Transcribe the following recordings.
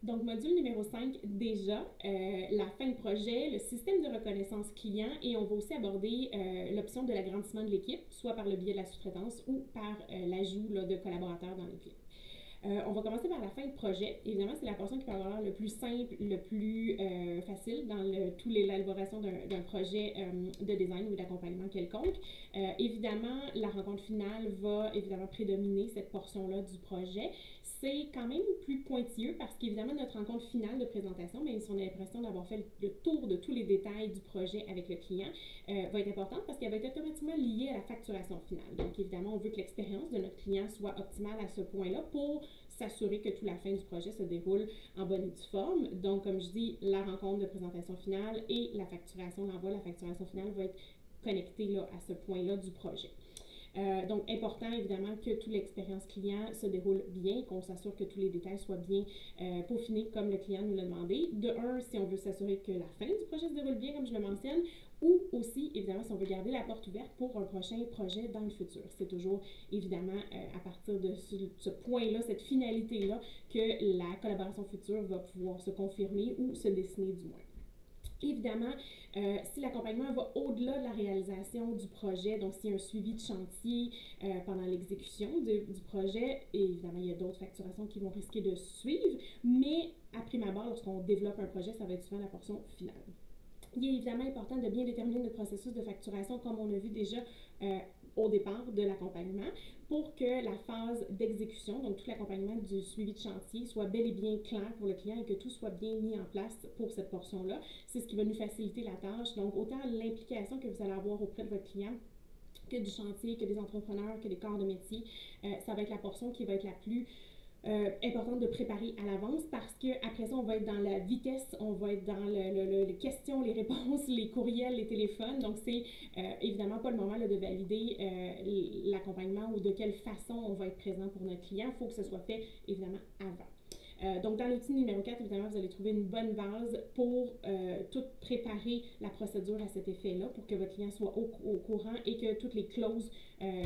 Donc, module numéro 5, déjà, la fin de projet, le système de reconnaissance client et on va aussi aborder l'option de l'agrandissement de l'équipe, soit par le biais de la sous-traitance ou par l'ajout de collaborateurs dans l'équipe. On va commencer par la fin de projet. Évidemment, c'est la portion qui peut avoir le plus simple, le plus facile dans toute l'élaboration d'un projet de design ou d'accompagnement quelconque. Évidemment, la rencontre finale va évidemment prédominer cette portion-là du projet. C'est quand même plus pointilleux parce qu'évidemment, notre rencontre finale de présentation, même si on a l'impression d'avoir fait le tour de tous les détails du projet avec le client, va être importante parce qu'elle va être automatiquement liée à la facturation finale. Donc, évidemment, on veut que l'expérience de notre client soit optimale à ce point-là pour s'assurer que toute la fin du projet se déroule en bonne et due forme. Donc, comme je dis, la rencontre de présentation finale et la facturation, l'envoi de la facturation finale va être connectée là, à ce point-là du projet. Donc, important évidemment que toute l'expérience client se déroule bien, qu'on s'assure que tous les détails soient bien peaufinés comme le client nous l'a demandé. De un, si on veut s'assurer que la fin du projet se déroule bien, comme je le mentionne, ou aussi, évidemment, si on veut garder la porte ouverte pour un prochain projet dans le futur. C'est toujours, évidemment, à partir de ce point-là, cette finalité-là, que la collaboration future va pouvoir se confirmer ou se dessiner du moins. Évidemment, si l'accompagnement va au-delà de la réalisation du projet, donc s'il y a un suivi de chantier pendant l'exécution du projet, et évidemment, il y a d'autres facturations qui vont risquer de suivre, mais à prime abord, lorsqu'on développe un projet, ça va être souvent la portion finale. Il est évidemment important de bien déterminer notre processus de facturation, comme on a vu déjà au départ de l'accompagnement, pour que la phase d'exécution, donc tout l'accompagnement du suivi de chantier, soit bel et bien clair pour le client et que tout soit bien mis en place pour cette portion-là. C'est ce qui va nous faciliter la tâche. Donc, autant l'implication que vous allez avoir auprès de votre client, que du chantier, que des entrepreneurs, que des corps de métier, ça va être la portion qui va être la plus importante de préparer à l'avance parce qu'après ça, on va être dans la vitesse, on va être dans les questions, les réponses, les courriels, les téléphones. Donc, c'est évidemment pas le moment là, de valider l'accompagnement ou de quelle façon on va être présent pour notre client. Il faut que ce soit fait, évidemment, avant. Donc, dans l'outil numéro 4, évidemment, vous allez trouver une bonne base pour tout préparer la procédure à cet effet-là pour que votre client soit au courant et que toutes les clauses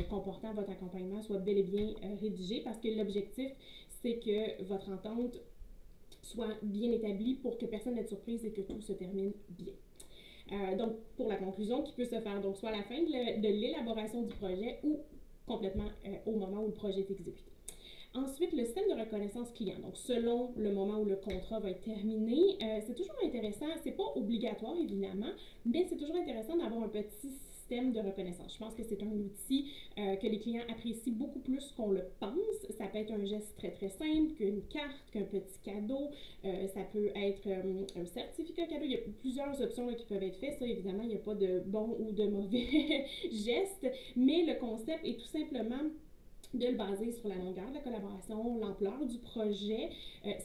comportant votre accompagnement soient bel et bien rédigées parce que l'objectif, c'est que votre entente soit bien établie pour que personne n'ait de surprise et que tout se termine bien. Donc, pour la conclusion qui peut se faire donc soit à la fin de l'élaboration du projet ou complètement au moment où le projet est exécuté. Ensuite, le système de reconnaissance client. Donc, selon le moment où le contrat va être terminé, c'est toujours intéressant, c'est pas obligatoire évidemment, mais c'est toujours intéressant d'avoir un petit système de reconnaissance. Je pense que c'est un outil que les clients apprécient beaucoup plus qu'on le pense. Ça peut être un geste très très simple, qu'une carte, qu'un petit cadeau. Ça peut être un certificat cadeau. Il y a plusieurs options là, qui peuvent être faites. Ça, évidemment, il n'y a pas de bon ou de mauvais gestes, mais le concept est tout simplement de le baser sur la longueur de la collaboration, l'ampleur du projet.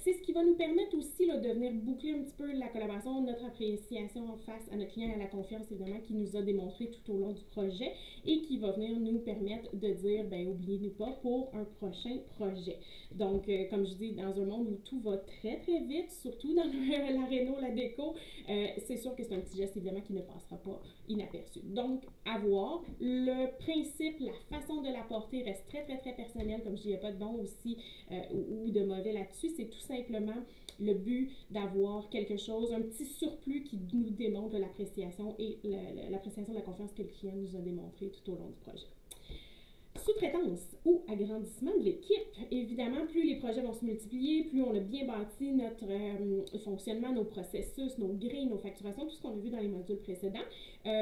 C'est ce qui va nous permettre aussi là, de venir boucler un petit peu la collaboration, notre appréciation face à notre client et à la confiance évidemment qu'il nous a démontré tout au long du projet et qui va venir nous permettre de dire, ben oubliez-nous pas pour un prochain projet. Donc, comme je dis, dans un monde où tout va très très vite, surtout dans la réno, la déco, c'est sûr que c'est un petit geste évidemment qui ne passera pas inaperçu. Donc, à voir. Le principe, la façon de l'apporter reste très très très personnel. Comme je dis, il n'y a pas de bon aussi ou de mauvais là-dessus. C'est tout simplement le but d'avoir quelque chose, un petit surplus qui nous démontre l'appréciation et l'appréciation de la confiance que le client nous a démontré tout au long du projet. Sous-traitance ou agrandissement de l'équipe. Évidemment, plus les projets vont se multiplier, plus on a bien bâti notre fonctionnement, nos processus, nos grilles, nos facturations, tout ce qu'on a vu dans les modules précédents,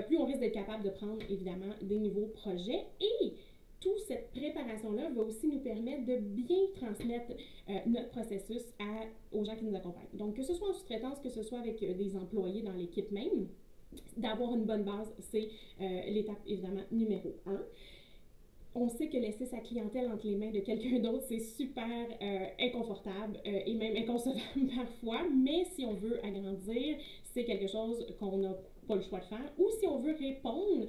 plus on risque d'être capable de prendre évidemment des nouveaux projets et toute cette préparation-là va aussi nous permettre de bien transmettre notre processus aux gens qui nous accompagnent. Donc, que ce soit en sous-traitance, que ce soit avec des employés dans l'équipe même, d'avoir une bonne base, c'est l'étape évidemment numéro 1. On sait que laisser sa clientèle entre les mains de quelqu'un d'autre, c'est super inconfortable et même inconcevable parfois, mais si on veut agrandir, c'est quelque chose qu'on n'a pas le choix de faire. Ou si on veut répondre,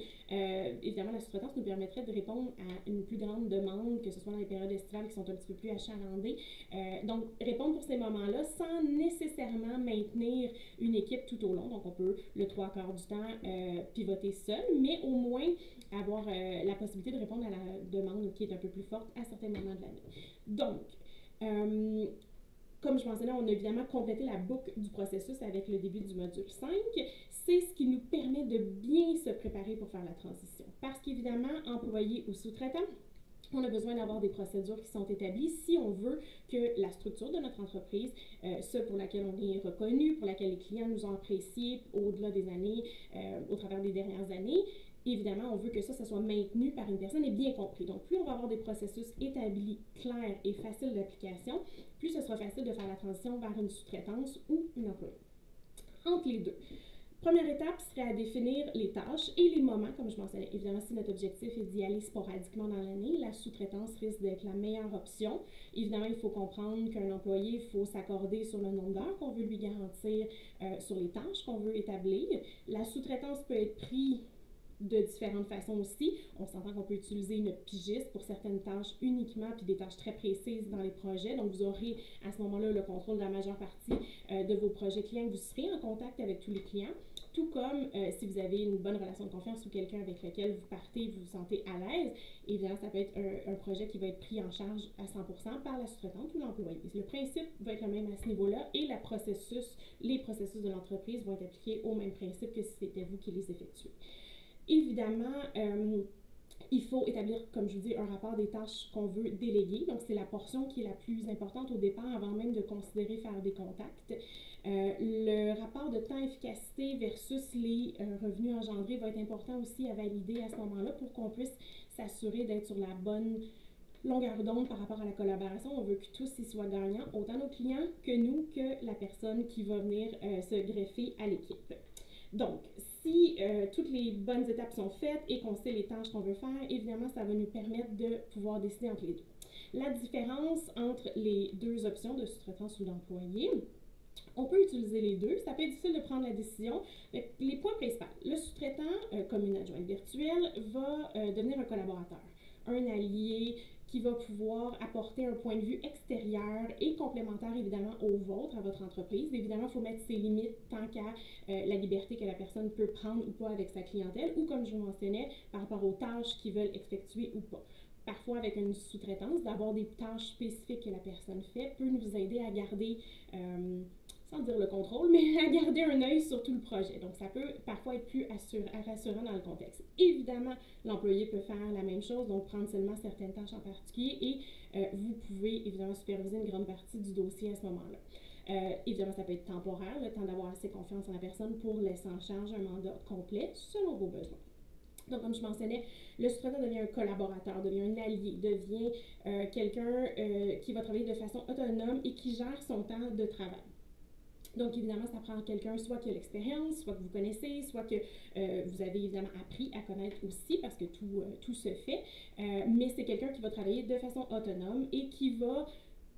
évidemment, la sous-traitance nous permettrait de répondre à une plus grande demande, que ce soit dans les périodes estivales qui sont un petit peu plus achalandées. Donc, répondre pour ces moments-là sans nécessairement maintenir une équipe tout au long. Donc, on peut, le 3/4 du temps, pivoter seul, mais au moins avoir la possibilité de répondre à la demande qui est un peu plus forte à certains moments de l'année. Donc, comme comme je mentionnais, on a évidemment complété la boucle du processus avec le début du module 5. C'est ce qui nous permet de bien se préparer pour faire la transition. Parce qu'évidemment, employés ou sous-traitants, on a besoin d'avoir des procédures qui sont établies si on veut que la structure de notre entreprise, ce pour laquelle on est reconnu, pour laquelle les clients nous ont appréciés au-delà des années, au travers des dernières années, évidemment, on veut que ça soit maintenu par une personne et bien compris. Donc, plus on va avoir des processus établis, clairs et faciles d'application, plus ce sera facile de faire la transition vers une sous-traitance ou une employée. Entre les deux, première étape serait à définir les tâches et les moments, comme je mentionnais. Évidemment, si notre objectif est d'y aller sporadiquement dans l'année, la sous-traitance risque d'être la meilleure option. Évidemment, il faut comprendre qu'un employé, il faut s'accorder sur le nombre d'heures qu'on veut lui garantir, sur les tâches qu'on veut établir. La sous-traitance peut être prise de différentes façons aussi. On s'entend qu'on peut utiliser une pigiste pour certaines tâches uniquement, puis des tâches très précises dans les projets. Donc, vous aurez à ce moment-là le contrôle de la majeure partie de vos projets clients. Vous serez en contact avec tous les clients. Tout comme si vous avez une bonne relation de confiance ou quelqu'un avec lequel vous partez, vous vous sentez à l'aise, évidemment, ça peut être un projet qui va être pris en charge à 100% par la sous-traitante ou l'employé. Le principe va être le même à ce niveau-là et les processus de l'entreprise vont être appliqués au même principe que si c'était vous qui les effectuez. Évidemment, il faut établir, comme je vous dis, un rapport des tâches qu'on veut déléguer. Donc, c'est la portion qui est la plus importante au départ, avant même de considérer faire des contacts. Le rapport de temps-efficacité versus les revenus engendrés va être important aussi à valider à ce moment-là pour qu'on puisse s'assurer d'être sur la bonne longueur d'onde par rapport à la collaboration. On veut que tous y soient gagnants, autant nos clients que nous, que la personne qui va venir se greffer à l'équipe. Donc, si toutes les bonnes étapes sont faites et qu'on sait les tâches qu'on veut faire, évidemment, ça va nous permettre de pouvoir décider entre les deux. La différence entre les deux options de sous-traitance ou d'employé, on peut utiliser les deux. Ça peut être difficile de prendre la décision. Les points principaux. Le sous-traitant, comme une adjointe virtuelle, va devenir un collaborateur, un allié qui va pouvoir apporter un point de vue extérieur et complémentaire, évidemment, au vôtre, à votre entreprise. Évidemment, il faut mettre ses limites tant qu'à la liberté que la personne peut prendre ou pas avec sa clientèle, ou comme je vous mentionnais, par rapport aux tâches qu'ils veulent effectuer ou pas. Parfois, avec une sous-traitance, d'avoir des tâches spécifiques que la personne fait peut nous aider à garder, sans dire le contrôle, mais à garder un œil sur tout le projet. Donc, ça peut parfois être plus rassurant dans le contexte. Évidemment, l'employé peut faire la même chose, donc prendre seulement certaines tâches en particulier et vous pouvez évidemment superviser une grande partie du dossier à ce moment-là. Évidemment, ça peut être temporaire, le temps d'avoir assez confiance en la personne pour laisser en charge un mandat complet selon vos besoins. Donc, comme je mentionnais, le sous-traitant devient un collaborateur, devient un allié, devient quelqu'un qui va travailler de façon autonome et qui gère son temps de travail. Donc, évidemment, ça prend quelqu'un soit qui a l'expérience, soit que vous connaissez, soit que vous avez évidemment appris à connaître aussi, parce que tout se fait. Mais c'est quelqu'un qui va travailler de façon autonome et qui va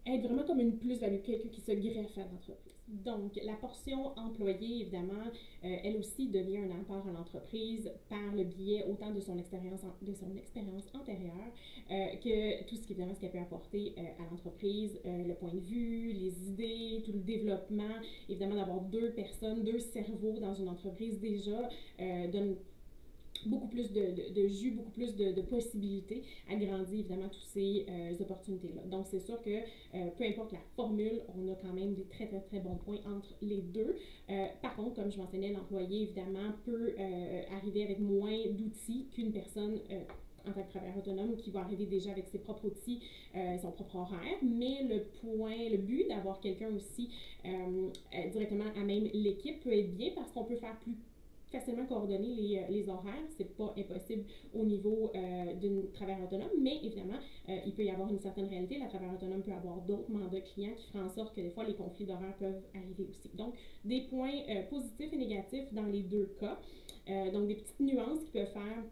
être vraiment comme une plus-value, quelqu'un qui se greffe à l'entreprise. Donc, la portion employée, évidemment, elle aussi devient un apport à l'entreprise par le biais autant de son expérience antérieure que tout ce évidemment, ce qu'elle peut apporter à l'entreprise, le point de vue, les idées, tout le développement. Évidemment, d'avoir deux personnes, deux cerveaux dans une entreprise déjà donne beaucoup plus de jus, beaucoup plus de possibilités, agrandit évidemment toutes ces opportunités-là. Donc, c'est sûr que peu importe la formule, on a quand même des très, très, très bons points entre les deux. Par contre, comme je mentionnais, l'employé, évidemment, peut arriver avec moins d'outils qu'une personne en tant que travailleur autonome qui va arriver déjà avec ses propres outils, son propre horaire, mais le but d'avoir quelqu'un aussi directement à même l'équipe peut être bien parce qu'on peut faire plus facilement coordonner les horaires. C'est pas impossible au niveau d'une travailleur autonome, mais évidemment, il peut y avoir une certaine réalité. La travailleur autonome peut avoir d'autres mandats clients qui font en sorte que des fois, les conflits d'horaires peuvent arriver aussi. Donc, des points positifs et négatifs dans les deux cas. Donc, des petites nuances qui peuvent faire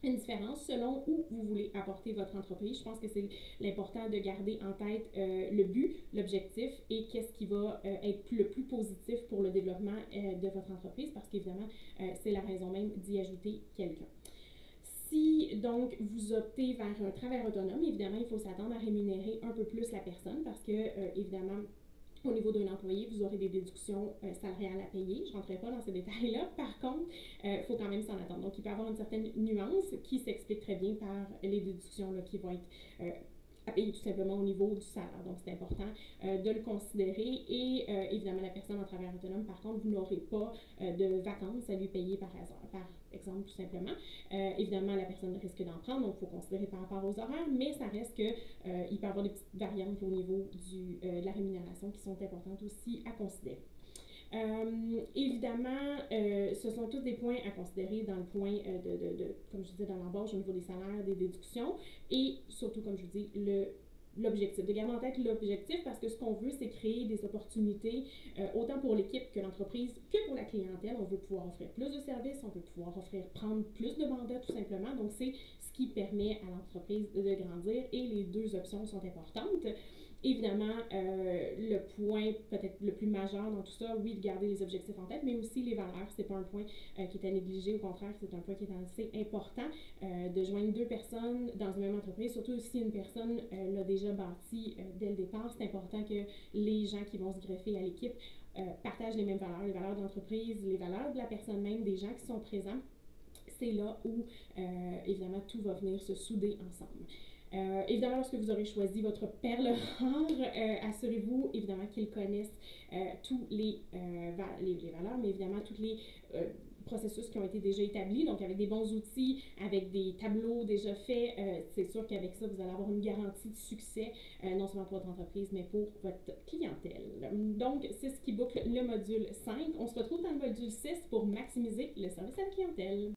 une différence selon où vous voulez apporter votre entreprise. Je pense que c'est l'important de garder en tête le but, l'objectif et qu'est-ce qui va être le plus positif pour le développement de votre entreprise parce qu'évidemment, c'est la raison même d'y ajouter quelqu'un. Si donc vous optez vers un travail autonome, évidemment, il faut s'attendre à rémunérer un peu plus la personne parce que, évidemment, au niveau d'un employé, vous aurez des déductions salariales à payer. Je ne rentrerai pas dans ces détails-là. Par contre, il faut quand même s'en attendre. Donc, il peut y avoir une certaine nuance qui s'explique très bien par les déductions là, qui vont être et tout simplement au niveau du salaire. Donc, c'est important de le considérer. Et évidemment, la personne en travailleur autonome, par contre, vous n'aurez pas de vacances à lui payer par exemple, tout simplement. Évidemment, la personne risque d'en prendre, donc il faut considérer par rapport aux horaires, mais ça reste que il peut y avoir des petites variantes au niveau de la rémunération qui sont importantes aussi à considérer. Évidemment, ce sont tous des points à considérer dans le point comme je disais, dans l'embauche au niveau des salaires, des déductions et surtout, comme je vous dis, l'objectif, de garder en tête l'objectif parce que ce qu'on veut, c'est créer des opportunités autant pour l'équipe que l'entreprise que pour la clientèle. On veut pouvoir offrir plus de services, on veut pouvoir prendre plus de mandats tout simplement. Donc, c'est ce qui permet à l'entreprise de grandir et les deux options sont importantes. Évidemment, le point peut-être le plus majeur dans tout ça, oui, de garder les objectifs en tête, mais aussi les valeurs. C'est pas un point qui est à négliger, au contraire, c'est un point qui est assez important de joindre deux personnes dans une même entreprise, surtout si une personne l'a déjà bâti dès le départ. C'est important que les gens qui vont se greffer à l'équipe partagent les mêmes valeurs, les valeurs de l'entreprise, les valeurs de la personne même, des gens qui sont présents. C'est là où, évidemment, tout va venir se souder ensemble. Évidemment, lorsque vous aurez choisi votre perle rare, assurez-vous évidemment qu'ils connaissent tous les valeurs, mais évidemment tous les processus qui ont été déjà établis, donc avec des bons outils, avec des tableaux déjà faits, c'est sûr qu'avec ça, vous allez avoir une garantie de succès, non seulement pour votre entreprise, mais pour votre clientèle. Donc, c'est ce qui boucle le module 5. On se retrouve dans le module 6 pour maximiser le service à la clientèle.